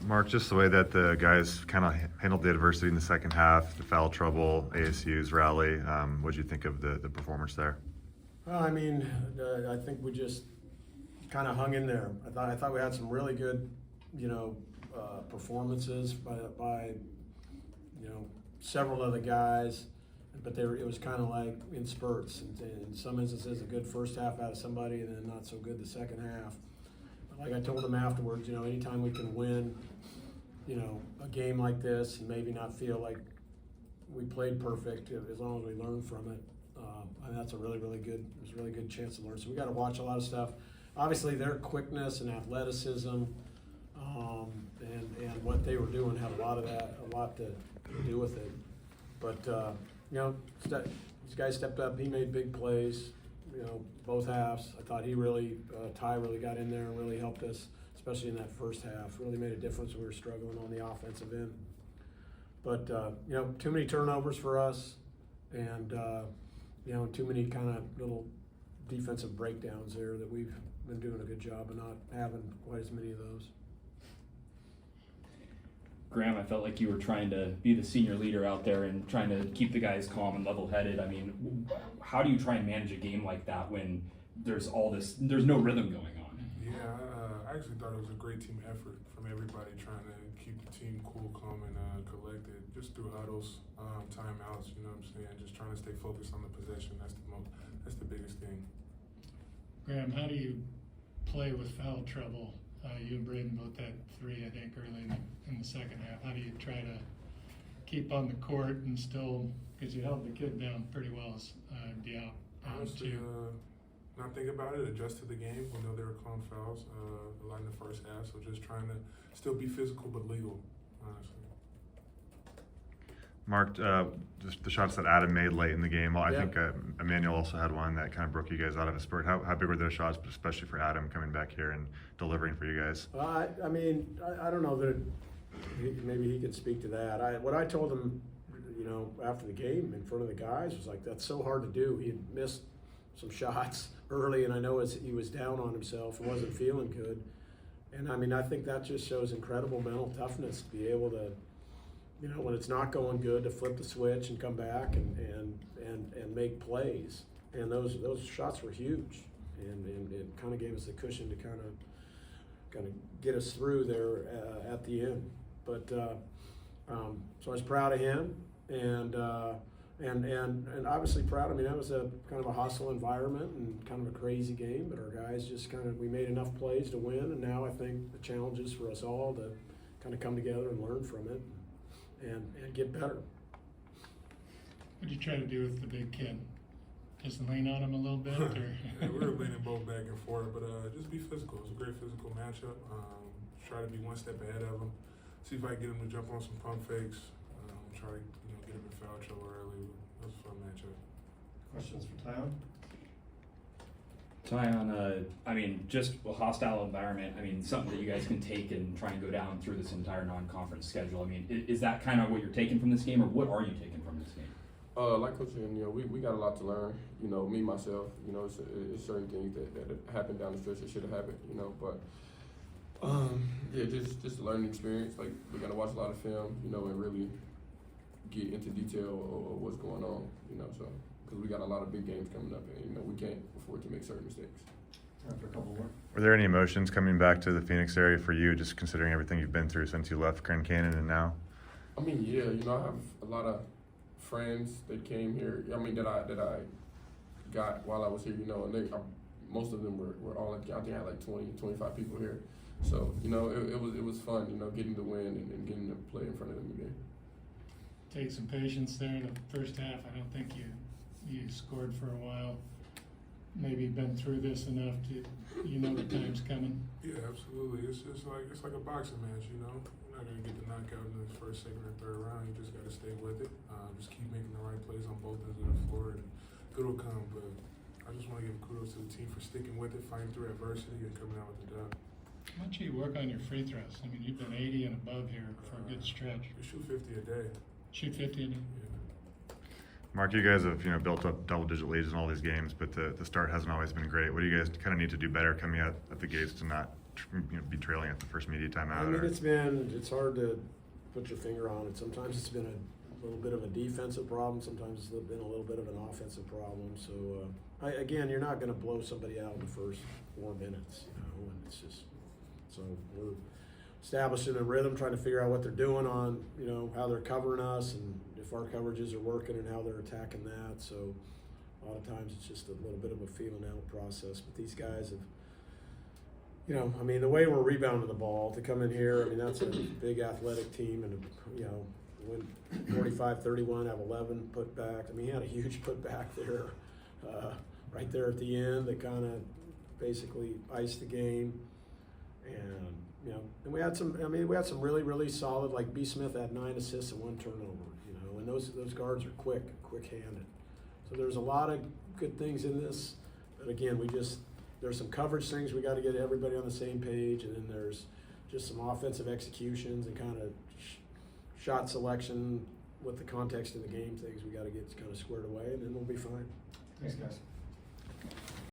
Mark, just the way that the guys kind of handled the adversity in the second half, the foul trouble, ASU's rally, what did you think of the performance there? Well, I mean, I think we just kind of hung in there. I thought we had some really good, performances by several of the guys, but it was kind of like in spurts. In some instances, a good first half out of somebody, and then not so good the second half. But like I told them afterwards, anytime we can win, a game like this, and maybe not feel like we played perfect, as long as we learn from it. And that's a really good. It was a really good chance to learn. So we got to watch a lot of stuff. Obviously, their quickness and athleticism, and what they were doing had a lot to do with it. But these guys stepped up. He made big plays. Both halves. I thought Ty really got in there and really helped us, especially in that first half. Really made a difference. We were struggling on the offensive end. But too many turnovers for us, and too many kind of little defensive breakdowns there that we've been doing a good job of not having quite as many of those. Graham, I felt like you were trying to be the senior leader out there and trying to keep the guys calm and level-headed. I mean, how do you try and manage a game like that when there's no rhythm going on? Yeah, I actually thought it was a great team effort from everybody trying to keep the team cool, calm, and collected, just through huddles, timeouts, just trying to stay focused on the possession. That's the biggest thing. Graham, how do you play with foul trouble? You and Braden both had 3, I think, early in the second half. How do you try to keep on the court and still, because you held the kid down pretty well, Diop? Honestly, not think about it, adjust to the game. We know they were calling fouls a lot in the first half, so just trying to still be physical but legal, honestly. Mark, just the shots that Adam made late in the game, well, I Yeah. think Emmanuel also had one that kind of broke you guys out of a spurt. How big were those shots, especially for Adam coming back here and delivering for you guys? I don't know that maybe he could speak to that. What I told him, after the game in front of the guys was like, that's so hard to do. He had missed some shots early, and I know he was down on himself and wasn't feeling good. And I think that just shows incredible mental toughness to be able to, when it's not going good, to flip the switch and come back and make plays. And those shots were huge, and it kind of gave us the cushion to kind of get us through there at the end. But so I was proud of him, and obviously proud. That was a kind of a hostile environment and kind of a crazy game, but our guys just we made enough plays to win. And now I think the challenge is for us all to kind of come together and learn from it. And get better. What did you try to do with the big kid? Just lean on him a little bit? Or? Yeah, we were leaning both back and forth, but just be physical. It was a great physical matchup. Try to be one step ahead of him. See if I can get him to jump on some pump fakes. Try to get him in foul trouble early. It was a fun matchup. Questions for Tyon? Tyon, just a hostile environment. Something that you guys can take and try and go down through this entire non-conference schedule. Is that kind of what you're taking from this game, or what are you taking from this game? Like Coach said, we got a lot to learn. Me, myself, it's certain things that happened down the stretch that should have happened, but just a learning experience. Like, we got to watch a lot of film, and really get into detail of what's going on, so. Because we got a lot of big games coming up, and we can't afford to make certain mistakes. Time for a couple more. Were there any emotions coming back to the Phoenix area for you, just considering everything you've been through since you left Grand Canyon and now? Yeah, I have a lot of friends that came here. That I got while I was here. And most of them were all. I think I had like 20, 25 people here. So it was fun. Getting the win and getting to play in front of them again. Take some patience there in the first half. I don't think you scored for a while. Maybe been through this enough to the time's coming. Yeah, absolutely. It's like a boxing match. You're not gonna get the knockout in the first, second, or third round. You just gotta stay with it. Just keep making the right plays on both ends of the floor, and good will come. But I just want to give kudos to the team for sticking with it, fighting through adversity, and coming out with the dub. Why don't you work on your free throws? You've been 80 and above here for a good stretch. We shoot 50 a day. Shoot 50 a day. Yeah. Mark, you guys have built up double-digit leads in all these games, but the start hasn't always been great. What do you guys kind of need to do better coming out at the gates to not be trailing at the first media timeout? I mean, or- it's hard to put your finger on it. Sometimes it's been a little bit of a defensive problem. Sometimes it's been a little bit of an offensive problem. So, again, you're not going to blow somebody out in the first 4 minutes, and it's just, so we're establishing a rhythm, trying to figure out what they're doing on, how they're covering us and if our coverages are working and how they're attacking that. So a lot of times it's just a little bit of a feeling out process. But these guys have, I mean, the way we're rebounding the ball to come in here, I mean, that's a big athletic team and, win 45-31, have 11 put back. I mean, he had a huge put back there, right there at the end that kind of basically iced the game. And, and we had some really, really solid, like B. Smith had 9 assists and 1 turnover, and those guards are quick-handed. So there's a lot of good things in this. But again, there's some coverage things we got to get everybody on the same page, and then there's just some offensive executions and kind of shot selection with the context of the game things we got to get kind of squared away, and then we'll be fine. Thanks, guys.